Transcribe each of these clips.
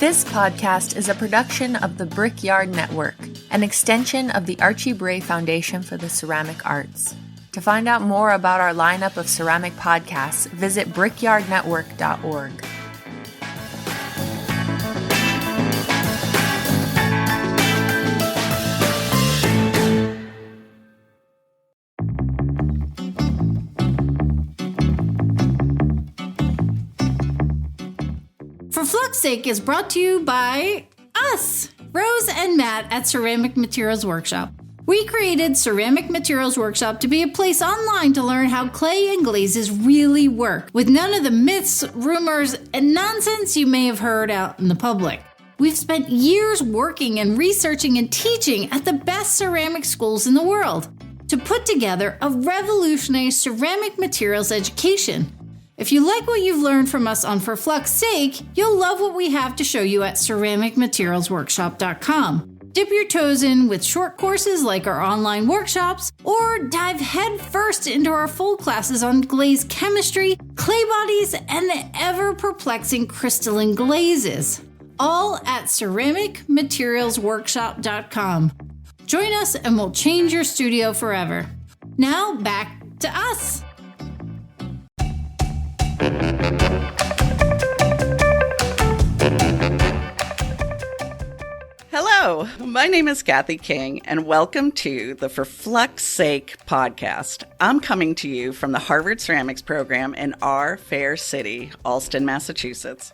This podcast is a production of the Brickyard Network, an extension of the Archie Bray Foundation for the Ceramic Arts. To find out more about our lineup of ceramic podcasts, visit brickyardnetwork.org. For Flux Sake is brought to you by us, Rose and Matt at Ceramic Materials Workshop. We created Ceramic Materials Workshop to be a place online to learn how clay and glazes really work, with none of the myths, rumors, and nonsense you may have heard out in the public. We've spent years working and researching and teaching at the best ceramic schools in the world to put together a revolutionary ceramic materials education. If you like what you've learned from us on For Flux Sake, you'll love what we have to show you at ceramicmaterialsworkshop.com. Dip your toes in with short courses like our online workshops, or dive head first into our full classes on glaze chemistry, clay bodies, and the ever-perplexing crystalline glazes. All at ceramicmaterialsworkshop.com. Join us and we'll change your studio forever. Now back to us. Hello, my name is Kathy King, and welcome to the For Flux Sake podcast. I'm coming to you from the Harvard Ceramics program in our fair city, Allston, Massachusetts.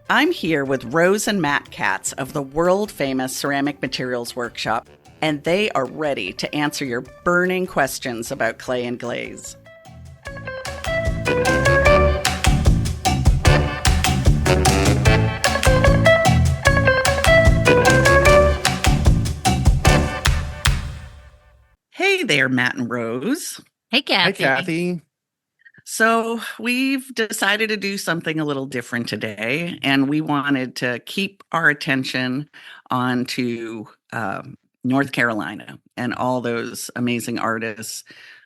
I'm here with Rose and Matt Katz of the world-famous Ceramic Materials Workshop, and they are ready to answer your burning questions about clay and glaze. Hey there, Matt and Rose. Hey, Kathy. Hi, Kathy. So we've decided to do something a little different today, and we wanted to keep our attention on to North Carolina and all those amazing artists,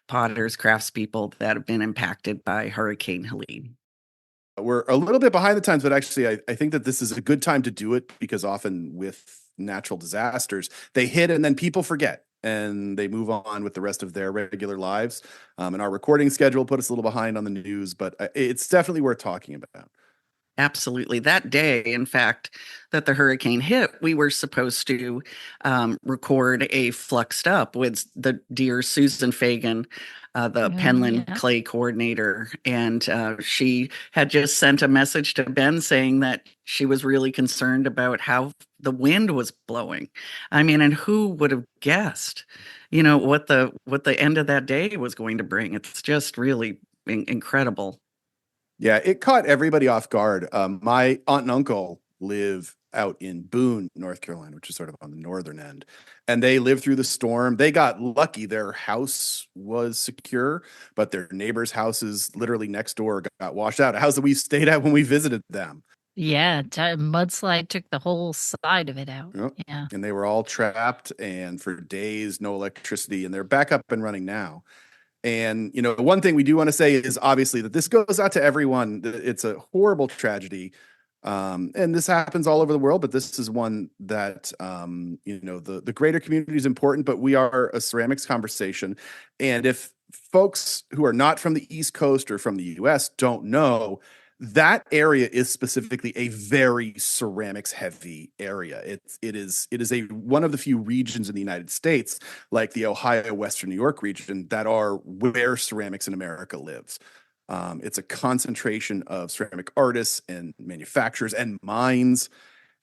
potters, craftspeople that have been impacted by Hurricane Helene. We're a little bit behind the times, but actually I think that this is a good time to do it because often with natural disasters, they hit and then people forget and they move on with the rest of their regular lives. And our recording schedule put us a little behind on the news, but it's definitely worth talking about. Absolutely. That day, in fact, that the hurricane hit, we were supposed to record a Fluxed Up with the dear Susan Fagan, the Penland Clay coordinator. And she had just sent a message to Ben saying that she was really concerned about how the wind was blowing. I mean, and who would have guessed, what the end of that day was going to bring? It's just really incredible. Yeah, it caught everybody off guard. My aunt and uncle live out in Boone, North Carolina, which is sort of on the northern end. And they lived through the storm. They got lucky. Their house was secure, but their neighbors' houses literally next door got washed out. A house that we stayed at when we visited them. Yeah, mudslide took the whole side of it out. Yep. Yeah. And they were all trapped and for days, no electricity, and they're back up and running now. And, one thing we do want to say is obviously that this goes out to everyone. It's a horrible tragedy. And this happens all over the world, but this is one that, the greater community is important, but we are a ceramics conversation. And if folks who are not from the East Coast or from the US don't know, that area is specifically a very ceramics heavy area. It is one of the few regions in the United States, like the Ohio, Western New York region, that are where ceramics in America lives. It's a concentration of ceramic artists and manufacturers and mines,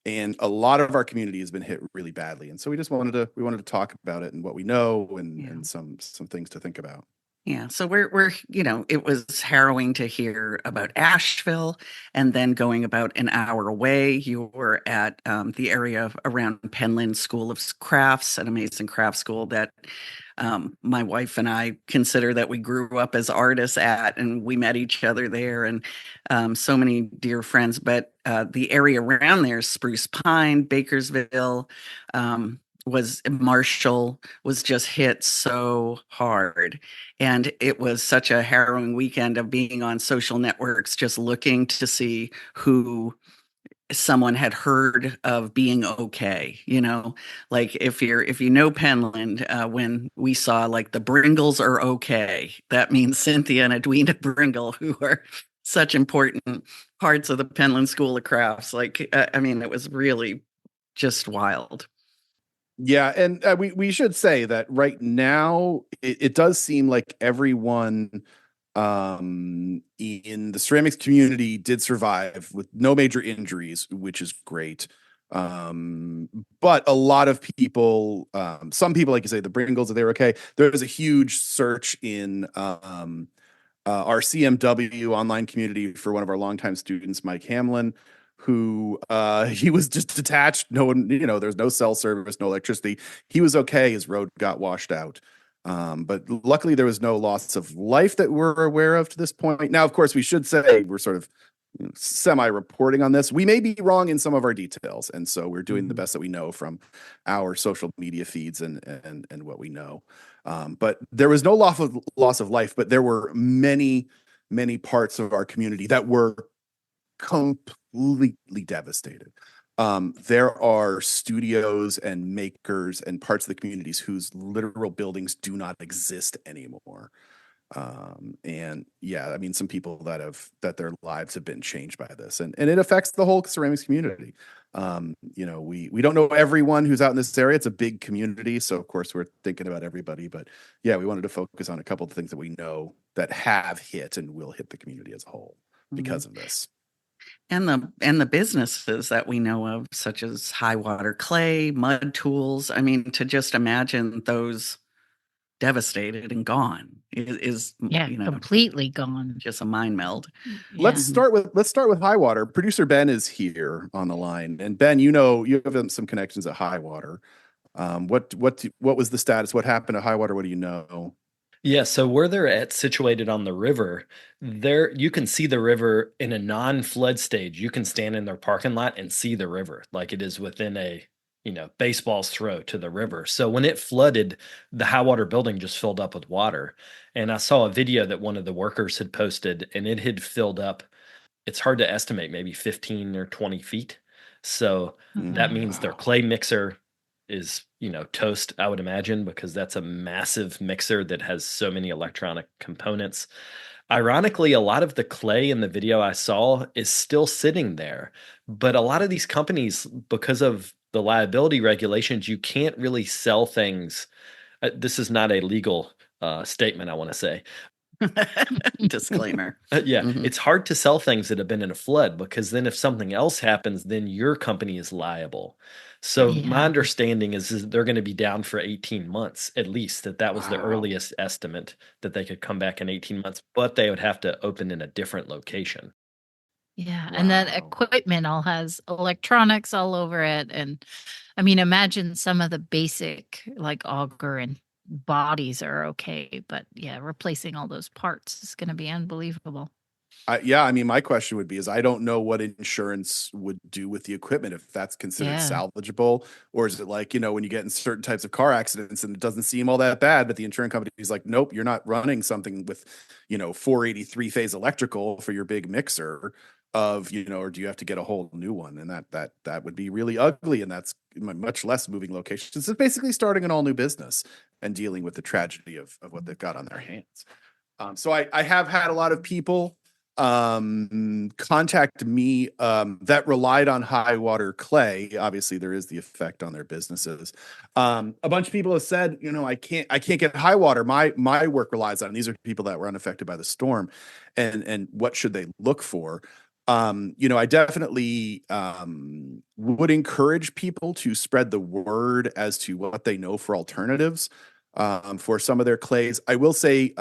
and a lot of our community has been hit really badly. And so we wanted to talk about it and what we know and some things to think about. Yeah, so we're it was harrowing to hear about Asheville, and then going about an hour away, you were at the area around Penland School of Crafts, an amazing craft school that my wife and I consider that we grew up as artists at, and we met each other there, and so many dear friends. But the area around there, Spruce Pine, Bakersville, Marshall was just hit so hard. And it was such a harrowing weekend of being on social networks, just looking to see who someone had heard of being okay, like if you know Penland, when we saw like the Bringles are okay, that means Cynthia and Edwina Bringle, who are such important parts of the Penland School of Crafts. Like, I mean, it was really just wild. Yeah, and we should say that right now it does seem like everyone in the ceramics community did survive with no major injuries, which is great. But a lot of people, some people, like you say, the Bringles, they were okay. There was a huge search in our CMW online community for one of our longtime students, Mike Hamlin, who he was just detached. No one, there's no cell service, no electricity. He was okay. His road got washed out. But luckily there was no loss of life that we're aware of to this point. Now, of course, we should say we're sort of semi-reporting on this. We may be wrong in some of our details, and so we're doing the best that we know from our social media feeds and what we know. But there was no loss of life, but there were many parts of our community that were completely devastated. There are studios and makers and parts of the communities whose literal buildings do not exist anymore. And yeah, I mean, some people that their lives have been changed by this, and it affects the whole ceramics community. We don't know everyone who's out in this area. It's a big community, so of course we're thinking about everybody. But yeah, we wanted to focus on a couple of things that we know that have hit and will hit the community as a whole because of this. And the businesses that we know of, such as High Water Clay, Mud Tools. I mean, to just imagine those devastated and gone is completely gone. Just a mind meld. Yeah. Let's start with High Water. Producer Ben is here on the line, and Ben, you have some connections at High Water. What was the status? What happened at High Water? What do you know? Yeah, so where they're situated on the river, there you can see the river in a non-flood stage. You can stand in their parking lot and see the river like it is within a baseball's throw to the river. So when it flooded, the High Water building just filled up with water. And I saw a video that one of the workers had posted, and it had filled up. It's hard to estimate, maybe 15 or 20 feet. So that means their clay mixer is toast, I would imagine, because that's a massive mixer that has so many electronic components. Ironically, a lot of the clay in the video I saw is still sitting there, but a lot of these companies, because of the liability regulations, you can't really sell things. This is not a legal statement, I want to say. Disclaimer. It's hard to sell things that have been in a flood, because then if something else happens, then your company is liable. So my understanding is they're going to be down for 18 months at least. That was the earliest estimate that they could come back in 18 months, but they would have to open in a different location. Yeah, and that equipment all has electronics all over it. And I mean, imagine some of the basic like auger and bodies are okay, but yeah, replacing all those parts is going to be unbelievable. I mean, my question would be I don't know what insurance would do with the equipment, if that's considered salvageable, or is it like, when you get in certain types of car accidents and it doesn't seem all that bad, but the insurance company is like, nope, you're not running something with, 483 phase electrical for your big mixer or do you have to get a whole new one? And that would be really ugly. And that's much less moving locations. It's basically starting an all new business and dealing with the tragedy of what they've got on their hands. So I have had a lot of people contact me that relied on High Water Clay. Obviously there is the effect on their businesses. A bunch of people have said, I can't get High Water. My work relies on it. These are people that were unaffected by the storm, and what should they look for? I definitely would encourage people to spread the word as to what they know for alternatives for some of their clays. I will say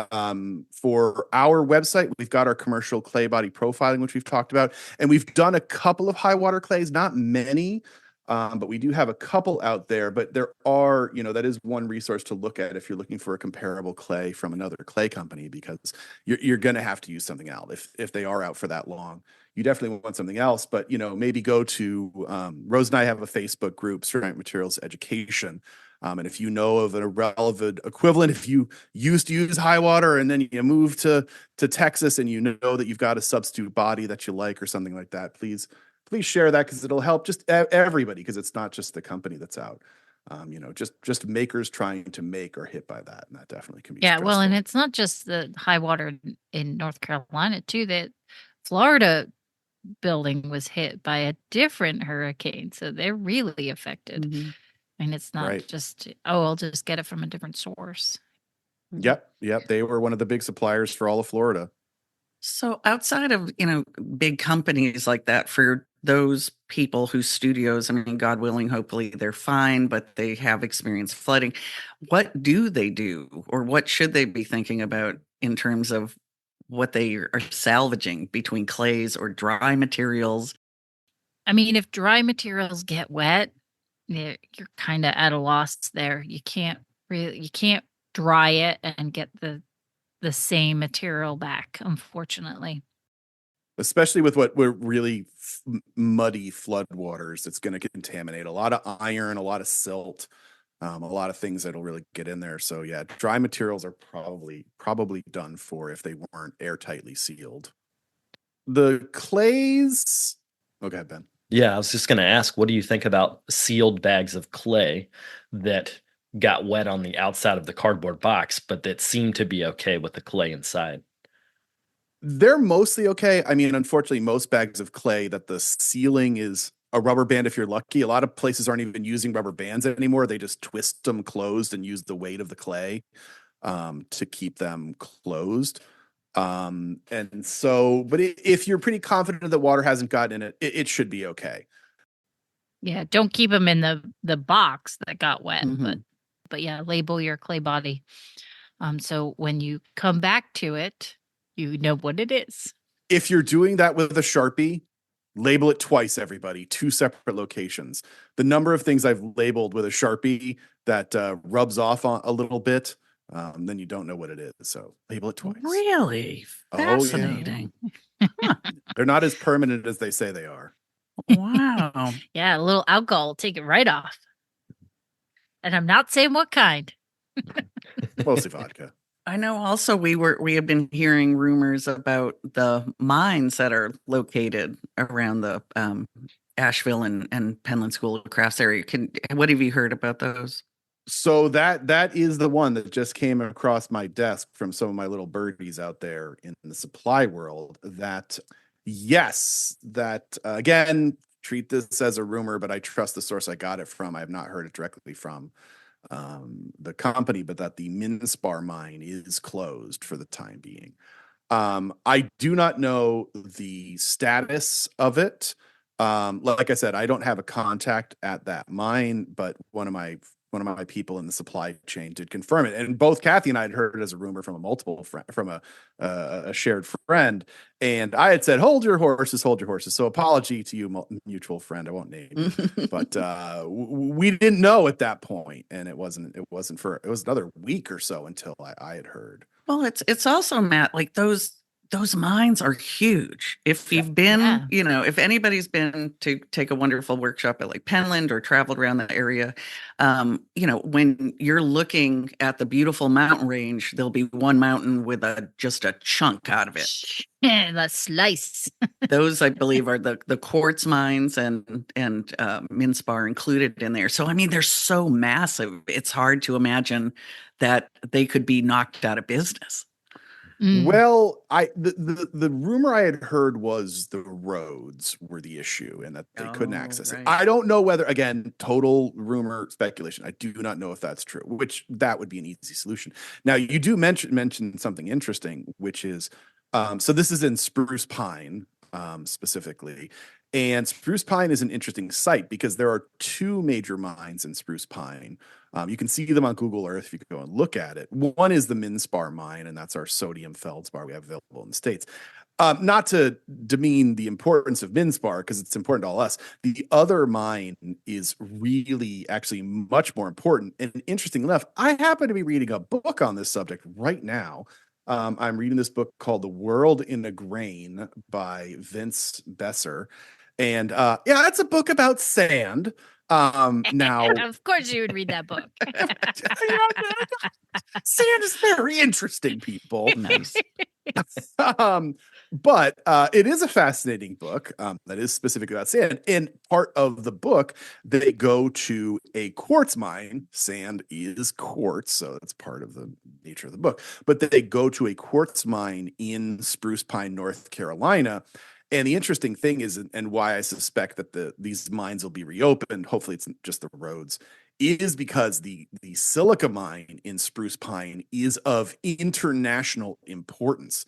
for our website, we've got our commercial clay body profiling, which we've talked about, and we've done a couple of High Water clays, not many, but we do have a couple out there. But there are, that is one resource to look at if you're looking for a comparable clay from another clay company, because you're going to have to use something else if they are out for that long. You definitely want something else, but maybe go to Rose and I have a Facebook group, Ceramic Materials Education. And if you know of a relevant equivalent, if you used to use High Water and then you move to Texas and that you've got a substitute body that you like or something like that, please please share that because it'll help just everybody, because it's not just the company that's out. Just makers trying to make are hit by that, and that definitely can be Yeah, well, and stressful. it's not just the high water in North Carolina too. That Florida building was hit by a different hurricane, so they're really affected. Mhm. And it's not Right. just, oh, I'll just get it from a different source. Yep. They were one of the big suppliers for all of Florida. So outside of, big companies like that, for those people whose studios, I mean, God willing, hopefully they're fine, but they have experienced flooding, what do they do, or what should they be thinking about in terms of what they are salvaging between clays or dry materials? I mean, if dry materials get wet, you're kind of at a loss there. You can't dry it and get the same material back, unfortunately. Especially with what were really muddy floodwaters, it's going to contaminate a lot of iron, a lot of silt, a lot of things that'll really get in there. So yeah, dry materials are probably done for if they weren't airtightly sealed. The clays. Okay, Ben. Yeah, I was just going to ask, what do you think about sealed bags of clay that got wet on the outside of the cardboard box, but that seemed to be okay with the clay inside? They're mostly okay. I mean, unfortunately, most bags of clay that the sealing is a rubber band if you're lucky. A lot of places aren't even using rubber bands anymore. They just twist them closed and use the weight of the clay to keep them closed. And so, but if you're pretty confident that water hasn't gotten in it, it should be okay. Yeah, don't keep them in the box that got wet, Mhm. but yeah, label your clay body. So when you come back to it, you know what it is. If you're doing that with a Sharpie, label it twice, everybody, 2 separate locations. The number of things I've labeled with a Sharpie that rubs off on a little bit, then you don't know what it is. So label it twice. Really Oh, yeah. fascinating. They're not as permanent as they say they are. Wow. Yeah, a little alcohol will take it right off. And I'm not saying what kind. Mostly vodka. I know also we have been hearing rumors about the mines that are located around the Asheville and Penland School of Crafts area. What have you heard about those? So that is the one that just came across my desk from some of my little birdies out there in the supply world. That yes, that again, treat this as a rumor, but I trust the source I got it from. I have not heard it directly from the company, but that the Minspar mine is closed for the time being. I do not know the status of it. Like I said, I don't have a contact at that mine, but one of my people in the supply chain did confirm it. And both Kathy and I had heard it as a rumor from a shared friend. And I had said, hold your horses. So apology to you, mutual friend. I won't name you, but we didn't know at that point. And it was another week or so until I had heard. Well, it's also, Matt, like those mines are huge. If you've been, if anybody's been to take a wonderful workshop at like Penland or traveled around the area, when you're looking at the beautiful mountain range, there'll be one mountain with just a chunk out of it. The slice. Those, I believe, are the quartz mines and Minspar included in there. So, I mean, they're so massive. It's hard to imagine that they could be knocked out of business. Well, the rumor I had heard was the roads were the issue and that they couldn't access it. I don't know whether, again, total rumor speculation. I do not know if that's true, which that would be an easy solution. Now, you do mention something interesting, which is, so this is in Spruce Pine specifically. And Spruce Pine is an interesting site because there are 2 major mines in Spruce Pine. You can see them on Google Earth if you go and look at it. One is the Minspar mine, and that's our sodium feldspar we have available in the States. Not to demean the importance of Minspar, because it's important to all us. The other mine is really actually much more important. And interesting enough, I happen to be reading a book on this subject right now. I'm reading this book called The World in a Grain by Vince Besser. And it's a book about sand. Now, of course you would read that book. Sand is very interesting, people. Nice. But it is a fascinating book that is specifically about sand. And part of the book, they go to a quartz mine. Sand is quartz, so that's part of the nature of the book. But they go to a quartz mine in Spruce Pine, North Carolina. And the interesting thing is, and why I suspect that these mines will be reopened, hopefully it's just the roads, is because the silica mine in Spruce Pine is of international importance.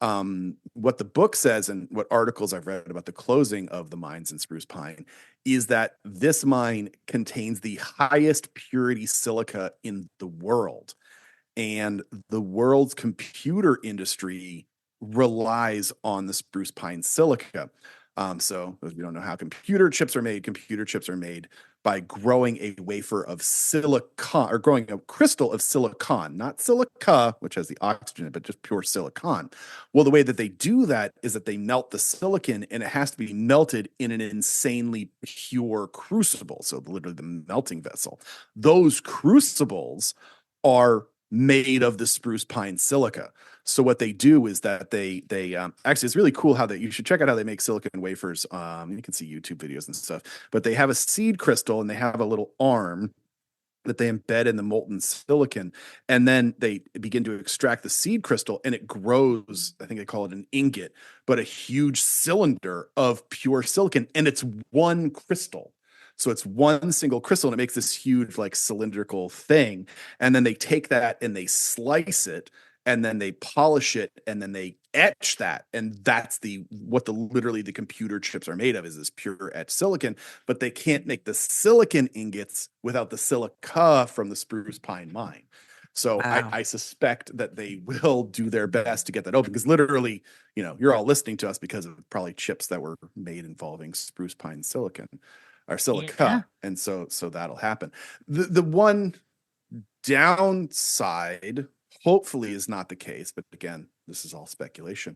What the book says and what articles I've read about the closing of the mines in Spruce Pine is that this mine contains the highest purity silica in the world. And the world's computer industry relies on the Spruce Pine silica. So if you don't know how computer chips are made by growing a wafer of silicon, or growing a crystal of silicon, not silica, which has the oxygen, but just pure silicon. Well, the way that they do that is that they melt the silicon, and it has to be melted in an insanely pure crucible. So literally the melting vessel. Those crucibles are made of the Spruce Pine silica. So what they do is that they actually, it's really cool how you should check out how they make silicon wafers. You can see YouTube videos and stuff, but they have a seed crystal and they have a little arm that they embed in the molten silicon, and then they begin to extract the seed crystal, and it grows, I think they call it an ingot, but a huge cylinder of pure silicon, and it's one crystal. So it's one single crystal, and it makes this huge, like, cylindrical thing. And then they take that and they slice it, and then they polish it, and then they etch that. And that's what literally the computer chips are made of, is this pure etched silicon. But they can't make the silicon ingots without the silica from the Spruce Pine mine. So Wow. I suspect that they will do their best to get that open, because literally, you're all listening to us because of probably chips that were made involving Spruce Pine silicon. Or silica, Yeah. and so that'll happen. The one downside, hopefully is not the case, but again, this is all speculation,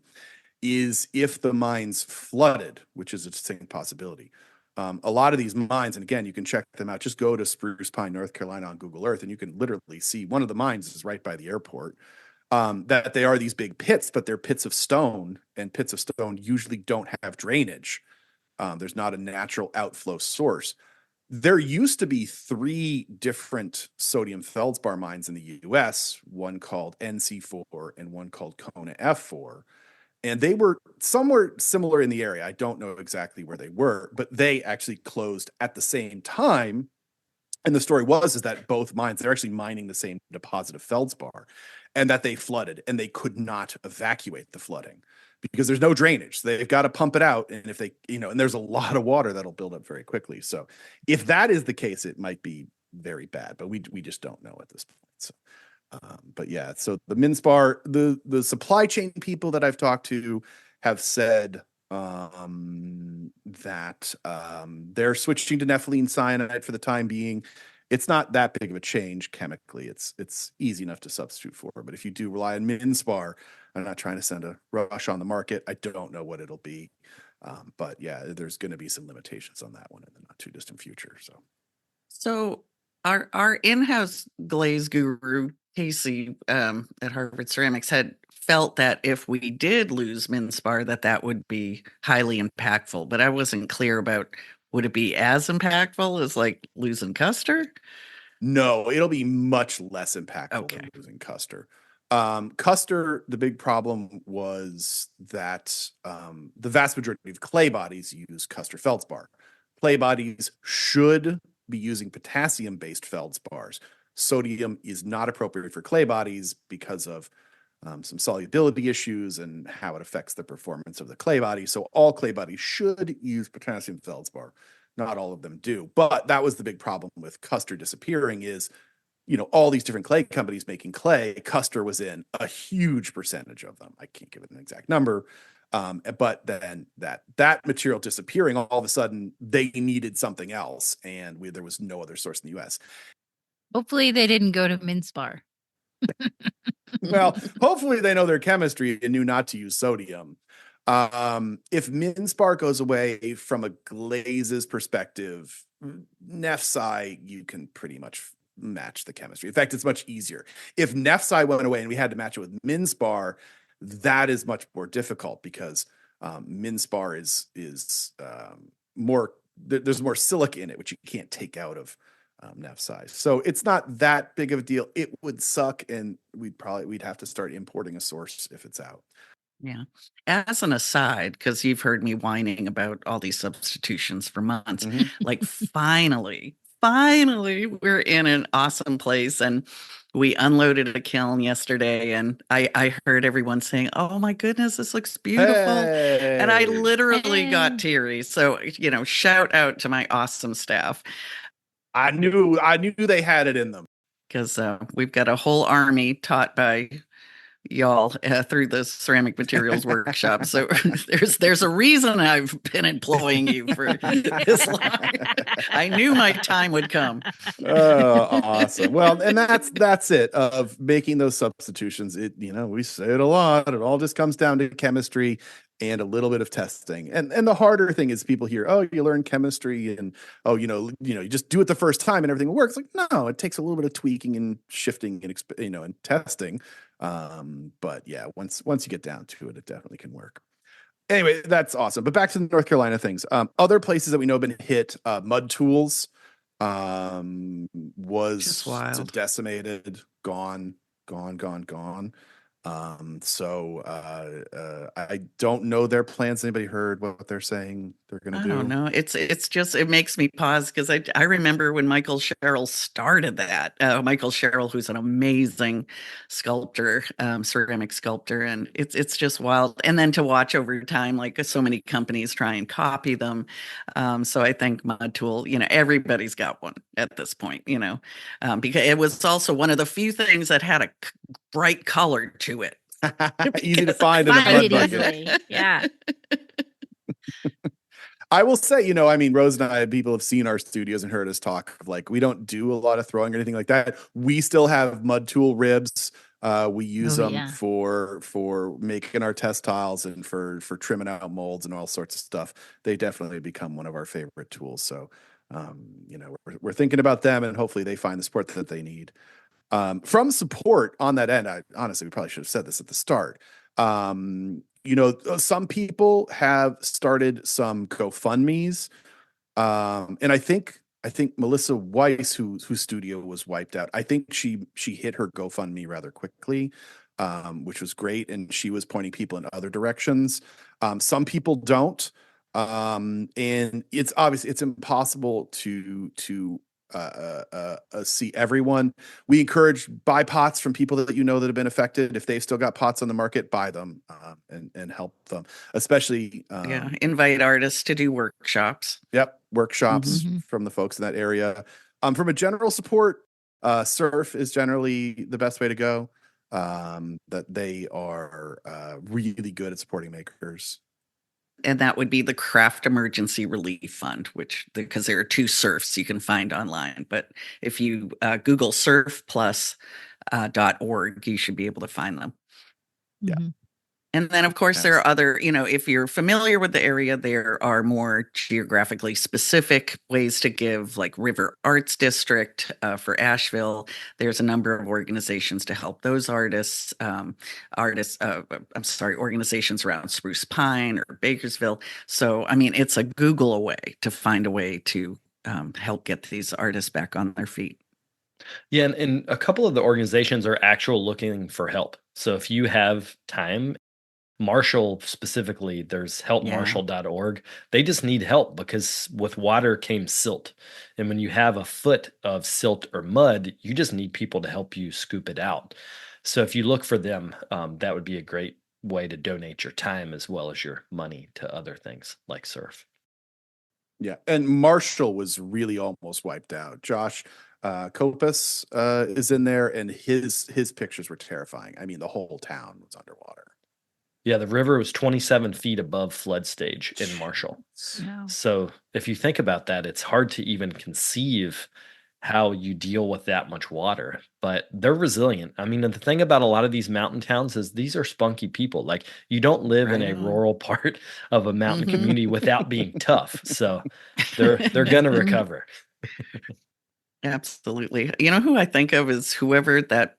is if the mines flooded, which is a distinct possibility. A lot of these mines, and again, you can check them out. Just go to Spruce Pine, North Carolina on Google Earth, and you can literally see one of the mines is right by the airport. That they are these big pits, but they're pits of stone, and pits of stone usually don't have drainage. There's not a natural outflow source. There used to be 3 different sodium feldspar mines in the US, one called NC4 and one called Kona F4. And they were somewhere similar in the area. I don't know exactly where they were, but they actually closed at the same time. And the story is that both mines, they're actually mining the same deposit of feldspar, and that they flooded, and they could not evacuate the flooding because there's no drainage. They've got to pump it out. And if they, and there's a lot of water that'll build up very quickly. So if that is the case, it might be very bad, but we just don't know at this point. So, but yeah, so the Minspar, the supply chain people that I've talked to have said that they're switching to nepheline cyanide for the time being. It's not that big of a change chemically. It's easy enough to substitute for. But if you do rely on Minspar, I'm not trying to send a rush on the market. I don't know what it'll be. But yeah, there's going to be some limitations on that one in the not too distant future. So our in-house glaze guru, Casey, at Harvard Ceramics, had felt that if we did lose Minspar, that would be highly impactful. But I wasn't clear about, would it be as impactful as like losing Custer? No, it'll be much less impactful than losing Custer. Custer, the big problem was that the vast majority of clay bodies use Custer feldspar. Clay bodies should be using potassium-based feldspars. Sodium is not appropriate for clay bodies because of some solubility issues and how it affects the performance of the clay body. So all clay bodies should use potassium feldspar. Not all of them do. But that was the big problem with Custer disappearing is, all these different clay companies making clay, Custer was in a huge percentage of them. I can't give it an exact number. But then that material disappearing, all of a sudden they needed something else. And there was no other source in the US. Hopefully they didn't go to Minspar. Well, hopefully they know their chemistry and knew not to use sodium. If Minspar goes away from a glazes perspective, Nefsi, you can pretty much match the chemistry. In fact, it's much easier. If Nefsi went away and we had to match it with Minspar, That is much more difficult because Minspar is more, there's more silica in it, which you can't take out of Neff size. So it's not that big of a deal. It would suck, and we'd have to start importing a source if it's out. Yeah. As an aside, because you've heard me whining about all these substitutions for months, like finally, we're in an awesome place, and we unloaded a kiln yesterday, and I heard everyone saying, "Oh my goodness, this looks beautiful," and I literally got teary. So shout out to my awesome staff. I knew they had it in them, because we've got a whole army taught by y'all through the ceramic materials workshop. So there's a reason I've been employing you for this long. I knew my time would come. Oh, awesome. Well, and that's it of making those substitutions. We say it a lot. It all just comes down to chemistry and a little bit of testing. And the harder thing is people hear, oh, you learn chemistry and you just do it the first time and everything works. Like, no, it takes a little bit of tweaking and shifting and and testing. But yeah, once you get down to it, it definitely can work. Anyway, that's awesome. But back to the North Carolina things. Other places that we know have been hit, Mud Tools was decimated, gone. So I don't know their plans. Anybody heard what they're saying they're going to do? I don't know. It's just, it makes me pause because I remember when Michael Sherrill started that. Michael Sherrill, who's an amazing sculptor, ceramic sculptor, and it's just wild. And then to watch over time, like so many companies try and copy them. So I think Mud Tool, everybody's got one at this point, because it was also one of the few things that had a bright color to it. Easy to find in a mud bucket. Easily. Yeah. I will say, Rose and I, people have seen our studios and heard us talk. Like, we don't do a lot of throwing or anything like that. We still have Mud Tool ribs. We use them for making our test tiles and for trimming out molds and all sorts of stuff. They definitely become one of our favorite tools. So, we're thinking about them, and hopefully they find the support that they need. From support on that end, we probably should have said this at the start. Some people have started some GoFundMes, and I think Melissa Weiss, whose studio was wiped out, I think she hit her GoFundMe rather quickly, which was great, and she was pointing people in other directions. Some people don't, and it's obviously it's impossible to see everyone. We encourage buy pots from people that that have been affected. If they've still got pots on the market, buy them and help them. Especially invite artists to do workshops. Yep, workshops from the folks in that area. From a general support, surf is generally the best way to go. That they are really good at supporting makers. And that would be the Craft Emergency Relief Fund, because there are two surfs you can find online. But if you Google surfplus.org, you should be able to find them. Yeah. And then, of course, there are other, if you're familiar with the area, there are more geographically specific ways to give, like River Arts District for Asheville. There's a number of organizations to help those artists, organizations around Spruce Pine or Bakersville. So, it's a Google away to find a way to help get these artists back on their feet. Yeah, and a couple of the organizations are looking for help. So if you have time, Marshall specifically, there's helpmarshall.org. They just need help because with water came silt. And when you have a foot of silt or mud, you just need people to help you scoop it out. So if you look for them, that would be a great way to donate your time as well as your money to other things like surf. Yeah, and Marshall was really almost wiped out. Josh Kopus is in there, and his pictures were terrifying. The whole town was underwater. Yeah, the river was 27 feet above flood stage in Marshall. Wow. So if you think about that, it's hard to even conceive how you deal with that much water, but they're resilient. The thing about a lot of these mountain towns is these are spunky people. Like, you don't live in a rural part of a mountain community without being tough. So they're going to recover. Absolutely. Who I think of is whoever that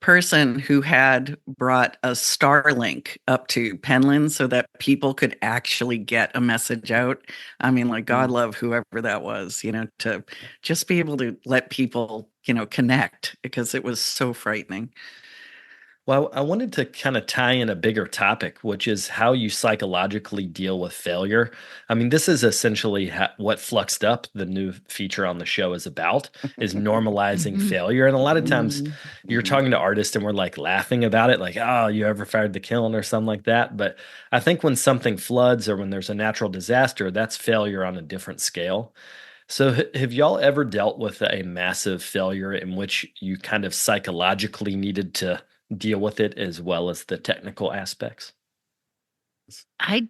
person who had brought a Starlink up to Penland so that people could actually get a message out. I mean, like, God love whoever that was, to just be able to let people, connect, because it was so frightening. Well, I wanted to kind of tie in a bigger topic, which is how you psychologically deal with failure. I mean, this is essentially what Fluxed Up, the new feature on the show, is about, is normalizing failure. And a lot of times you're talking to artists and we're like laughing about it, like, oh, you ever fired the kiln or something like that. But I think when something floods or when there's a natural disaster, that's failure on a different scale. So, have y'all ever dealt with a massive failure in which you kind of psychologically needed to deal with it as well as the technical aspects? I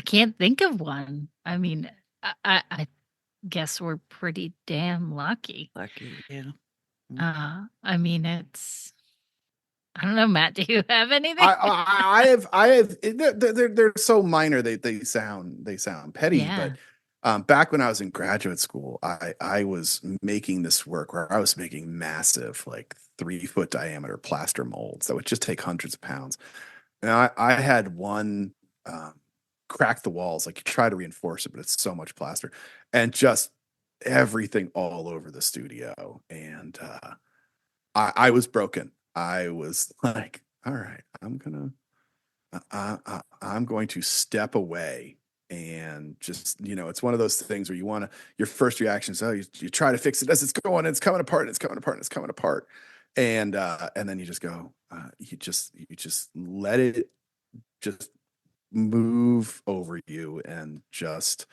can't think of one. I mean, I guess we're pretty damn lucky. Yeah. I mean, I don't know, Matt, do you have anything? I have. They're so minor. They sound petty. Yeah. But back when I was in graduate school, I was making this work where I was making massive, like 3-foot diameter plaster molds that would just take hundreds of pounds. And I had one crack the walls, like you try to reinforce it, but it's so much plaster, and just everything all over the studio. And I was broken. I was like, all right, I'm going to step away and just, it's one of those things where your first reaction is, oh, you try to fix it as it's going, it's coming apart, and it's coming apart, and it's coming apart. And then you just go, you just let it just move over you, and just,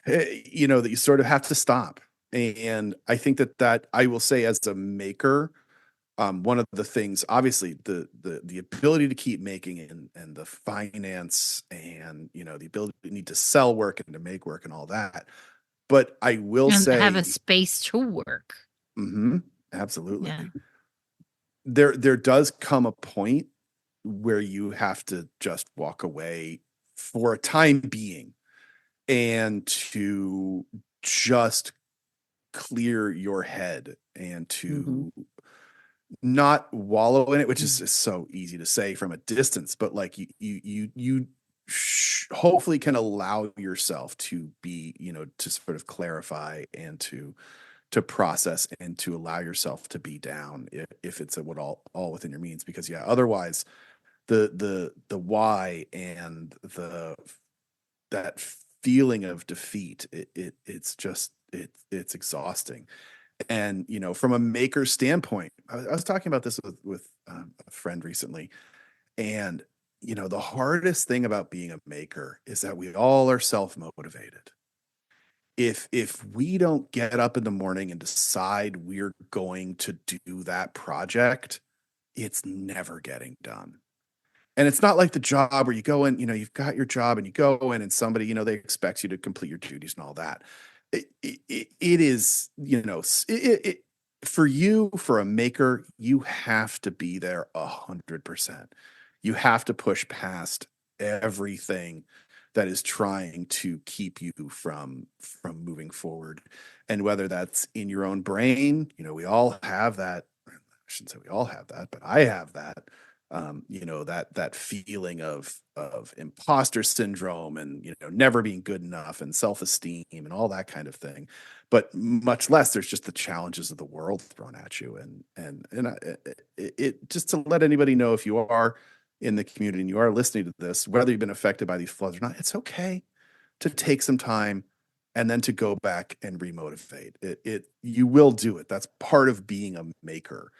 that you sort of have to stop. And I think that I will say, as a maker, one of the things, obviously, the ability to keep making, and the finance, and the ability to need to sell work and to make work and all that. But I will And say, have a space to work. Absolutely. Yeah. There does come a point where you have to just walk away for a time being, and to just clear your head, and to not wallow in it, which is just so easy to say from a distance, but like you hopefully can allow yourself to be, to sort of clarify, and to process, and to allow yourself to be down, if it's all within your means. Because otherwise the why and that feeling of defeat, it's just it's exhausting. And from a maker standpoint, I was talking about this with a friend recently, and the hardest thing about being a maker is that we all are self-motivated. If we don't get up in the morning and decide we're going to do that project, it's never getting done. And it's not like the job where you go in, you've got your job and you go in, and somebody, they expect you to complete your duties and all that. It is, for you, for a maker, you have to be there 100%. You have to push past everything that is trying to keep you from moving forward. And whether that's in your own brain, we all have that. I shouldn't say we all have that, but I have that. That feeling of imposter syndrome, and never being good enough, and self-esteem, and all that kind of thing. But much less, there's just the challenges of the world thrown at you. It just to let anybody know, if you are in the community and you are listening to this, whether you've been affected by these floods or not, it's okay to take some time and then to go back and remotivate. You will do it. That's part of being a maker,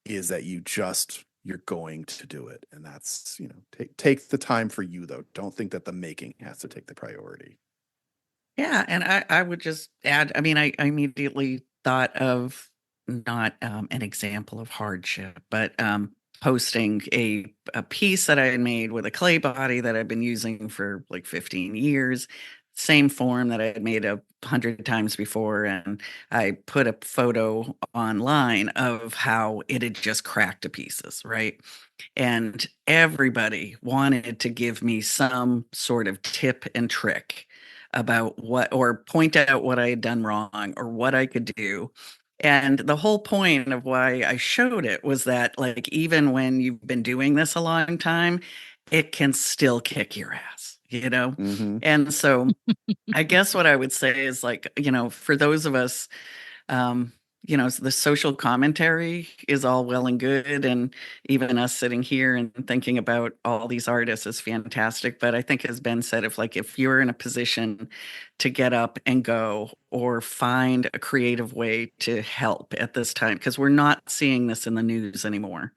is that you're going to do it. And that's, take the time for you, though. Don't think that the making has to take the priority. Yeah. And I would just add, I mean, I immediately thought of not an example of hardship, but posting a piece that I had made with a clay body that I've been using for like 15 years, same form that I had made 100 times before. And I put a photo online of how it had just cracked to pieces, right? And everybody wanted to give me some sort of tip and trick about or point out what I had done wrong or what I could do. And the whole point of why I showed it was that, like, even when you've been doing this a long time, it can still kick your ass, you know? Mm-hmm. And so I guess what I would say is, like, for those of us, um, the social commentary is all well and good. And even us sitting here and thinking about all these artists is fantastic. But I think, as Ben said, if you're in a position to get up and go or find a creative way to help at this time, because we're not seeing this in the news anymore.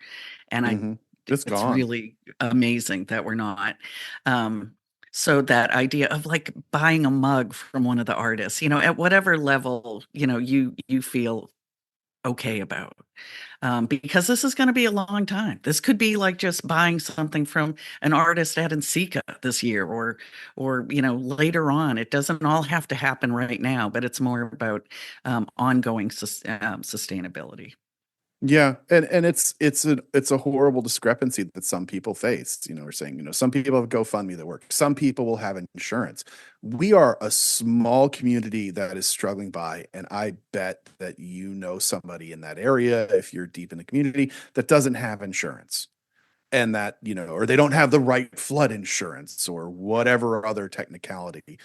And Mm-hmm. It's it's gone. really amazing that we're not. So that idea of, like, buying a mug from one of the artists, at whatever level, you feel okay about, because this is going to be a long time. This could be like just buying something from an artist at Ensika this year, or later on. It doesn't all have to happen right now, but it's more about ongoing sustainability. Yeah, and it's a horrible discrepancy that some people face. We're saying, some people have GoFundMe that work. Some people will have insurance. We are a small community that is struggling by, and I bet that somebody in that area, if you're deep in the community, that doesn't have insurance, and that or they don't have the right flood insurance or whatever other technicality.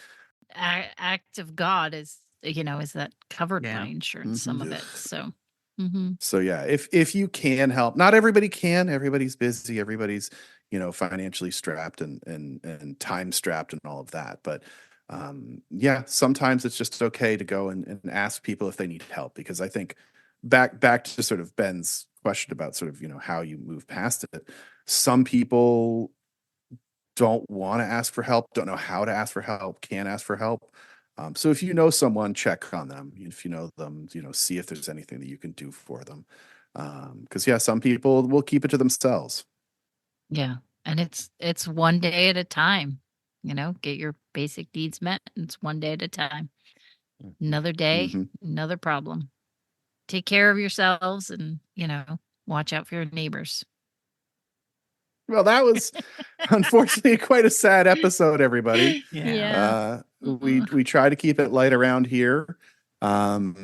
Act of God is that covered by Yeah. insurance, some of Mhm. it. So mhm. So yeah, if you can help, not everybody can. Everybody's busy. Everybody's financially strapped and time strapped and all of that. But yeah, sometimes it's just okay to go and ask people if they need help, because I think back to sort of Ben's question about sort of how you move past it. Some people don't want to ask for help, don't know how to ask for help, can't ask for help. So if you know someone, check on them. If you know them, see if there's anything that you can do for them. Because yeah, some people will keep it to themselves. Yeah. And it's one day at a time. Get your basic needs met. It's one day at a time. Another day, Mhm. another problem. Take care of yourselves and, watch out for your neighbors. Well, that was unfortunately quite a sad episode, everybody. Yeah. We try to keep it light around here. But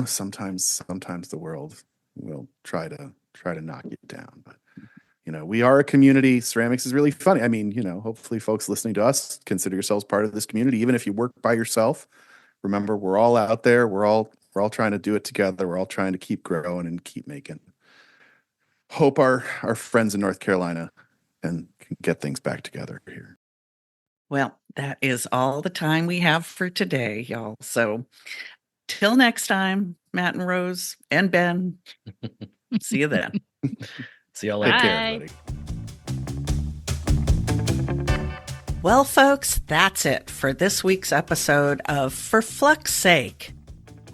sometimes the world will try to knock you down. But we are a community. Ceramics is really funny. I mean, hopefully folks listening to us consider yourselves part of this community, even if you work by yourself. Remember, we're all out there. We're all trying to do it together. We're all trying to keep growing and keep making. Hope our friends in North Carolina can get things back together here. Well, that is all the time we have for today, y'all. So till next time, Matt and Rose and Ben. See you then. See y'all Take later. care, everybody. Well, folks, that's it for this week's episode of For Flux Sake.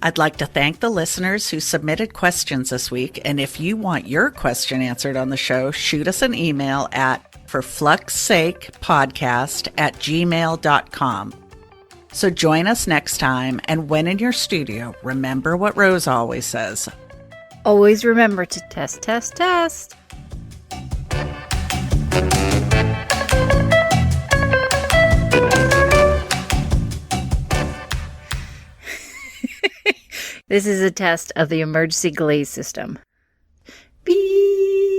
I'd like to thank the listeners who submitted questions this week. And if you want your question answered on the show, shoot us an email at ForFluxSakePodcast@gmail.com. So join us next time. And when in your studio, remember what Rose always says. Always remember to test, test, test. This is a test of the emergency glaze system. Beep.